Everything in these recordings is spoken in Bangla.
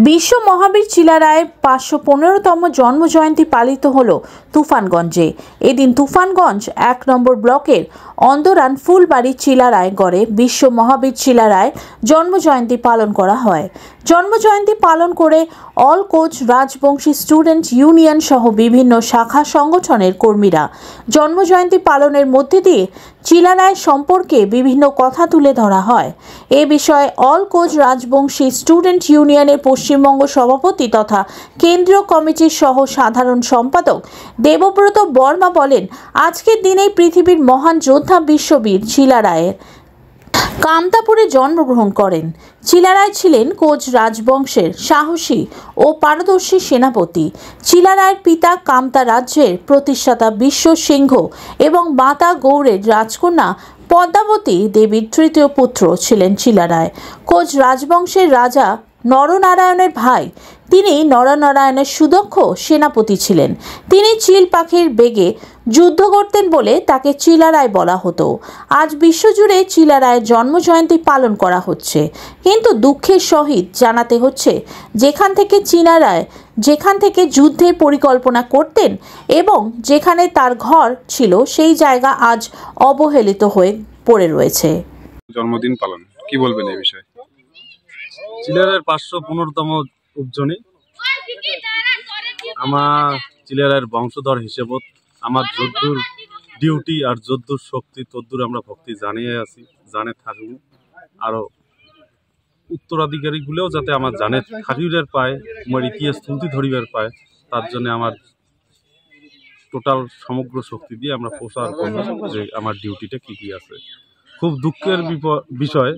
বিশ্ব মহাবীর চিলা রায়ের ৫১৫তম জন্মজয়ন্তী পালিত হল তুফানগঞ্জে। এদিন তুফানগঞ্জ ১ নম্বর ব্লকের অন্দরান ফুলবাড়ি চিলা রায় গড়ে বিশ্ব মহাবীর চিলা রায়ের জন্মজয়ন্তী পালন করা হয়। জন্মজয়ন্তী পালন করে all coach Rajbanshi student union সহ বিভিন্ন শাখা সংগঠনের কর্মীরা জন্মজয়ন্তী পালনের মধ্যে দিয়ে চিলা রায় সম্পর্কে বিভিন্ন কথা তুলে ধরা হয়। এ বিষয়ে অল কোচ রাজবংশী স্টুডেন্ট ইউনিয়নের পশ্চিমবঙ্গ সভাপতি তথা কেন্দ্রীয় কমিটির সহ সাধারণ সম্পাদক দেবব্রত বর্মা বলেন, আজকের দিনেই পৃথিবীর মহান যোদ্ধা বিশ্ববীর চিলা রায়ের কামতাপুরে জন্মগ্রহণ করেন। চিলা রায় ছিলেন কোচ রাজবংশের সাহসী ও পারদর্শী সেনাপতি। চিলা রায়ের পিতা কামতা রাজ্যের প্রতিষ্ঠাতা বিশ্ব সিংহ এবং মাতা গৌড়ের রাজকন্যা পদ্মাবতী দেবীর তৃতীয় পুত্র ছিলেন চিলা রায়। কোচ রাজবংশের রাজা নরনারায়ণের ভাই, তিনি নরনারায়ণের সুদক্ষ সেনাপতি ছিলেন। তিনি চিল পাখির বেগে যুদ্ধ করতেন বলে তাকে চিলা রায় বলা হতো। আজ বিশ্বজুড়ে চিলা রায়ের জন্মজয়ন্তী পালন করা হচ্ছে, কিন্তু দুঃখের সহিত জানাতে হচ্ছে যেখান থেকে যুদ্ধের পরিকল্পনা করতেন এবং যেখানে তার ঘর ছিল সেই জায়গা আজ অবহেলিত হয়ে পড়ে রয়েছে। জন্মদিন পালন কি বলবেন এই বিষয়ে? চিলা রায়ের ৫১৫তম উপজনী। আমার চিলা রায়ের বংশধর হিসেবত আমার যদ্দূর ডিউটি আর যদ্দূর শক্তি তদ্দূর আমরা ভক্তি জানিয়ে আছি, জানে থাকবো। আরও উত্তরাধিকারীগুলোও যাতে আমার জানে থাকিবার পায়, তোমার ইতিহাস তুলতি ধরিবার পায়, তার জন্য আমার টোটাল সমগ্র শক্তি দিয়ে আমরা প্রচার করবো যে আমার ডিউটিটা কি আছে। খুব দুঃখের বিষয়,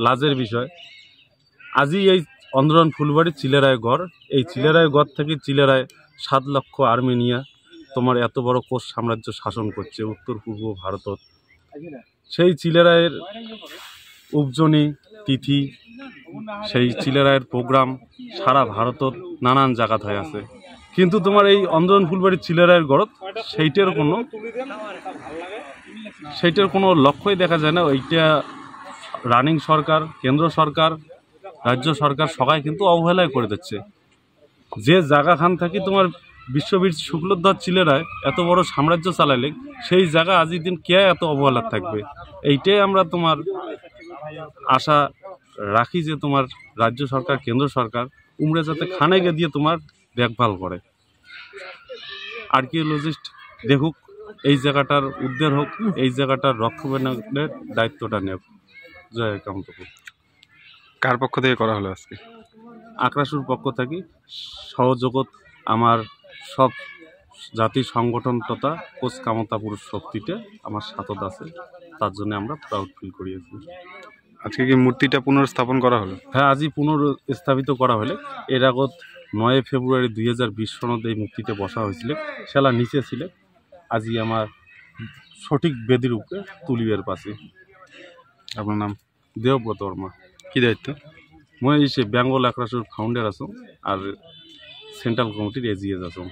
লাজের বিষয়, আজই এই অন্দরান ফুলবাড়ি চিলা রায় গড়, এই চিলা রায় গড় থেকে চিলা রায় ৭ লক্ষ আর্মি নিয়ে তোমার এত বড় কোষ সাম্রাজ্য শাসন করছে উত্তর পূর্ব ভারতত। সেই চিলা রায়ের উপজনী তিথি, সেই চিলা রায়ের প্রোগ্রাম সারা ভারতত নানান জায়গাত হয়ে আছে, কিন্তু তোমার এই অন্দরান ফুলবাড়ির চিলা রায়ের গড়ত সেইটার কোনো লক্ষ্যই দেখা যায় না। ওইটা রানিং সরকার, কেন্দ্র সরকার, রাজ্য সরকার সবাই কিন্তু অবহেলায় করে দিচ্ছে। যে জায়গাখান থাকি তোমার বিশ্ববীর শুক্লধ্বজ চিলা রায় এত বড় সাম্রাজ্য চালাইলে, সেই জায়গা আজই দিন কে এত অবহেলা থাকবে? এইটাই আমরা তোমার আশা রাখি যে তোমার রাজ্য সরকার, কেন্দ্র সরকার উমরে যাতে খানেকে দিয়ে তোমার দেখভাল করে, আর্কিওলজিস্ট দেখুক, এই জায়গাটার উদ্ধার হোক, এই জায়গাটার রক্ষণাবেক্ষণের দায়িত্বটা নেব। জয় কামতাপুর। কার পক্ষ থেকে করা হলো আজকে? আক্রাসুর পক্ষ থেকে সহযোগত আমার সব জাতি সংগঠন তথা কোচ কামতাপুর শক্তিতে আমার সাথত আছে, তার জন্য আমরা প্রাউড ফিল করিয়েছি। আজকে কি মূর্তিটা পুনর্স্থাপন করা হলো? হ্যাঁ, আজই পুনর্স্থাপিত করা হলে। এর আগত ৯ ফেব্রুয়ারি ২০২০ সনত এই মূর্তিতে বসা হয়েছিল, সেলা নিচে ছিল। আজই আমার সঠিক বেদির উপরে তুলিবের পাশে। আপনার নাম? দেবব্রত বর্মা। কি দায়িত্ব? মই বেঙ্গল আক্রাসুর ফাউন্ডার আছো আর সেন্ট্রাল কমিটির এজিএস আছো।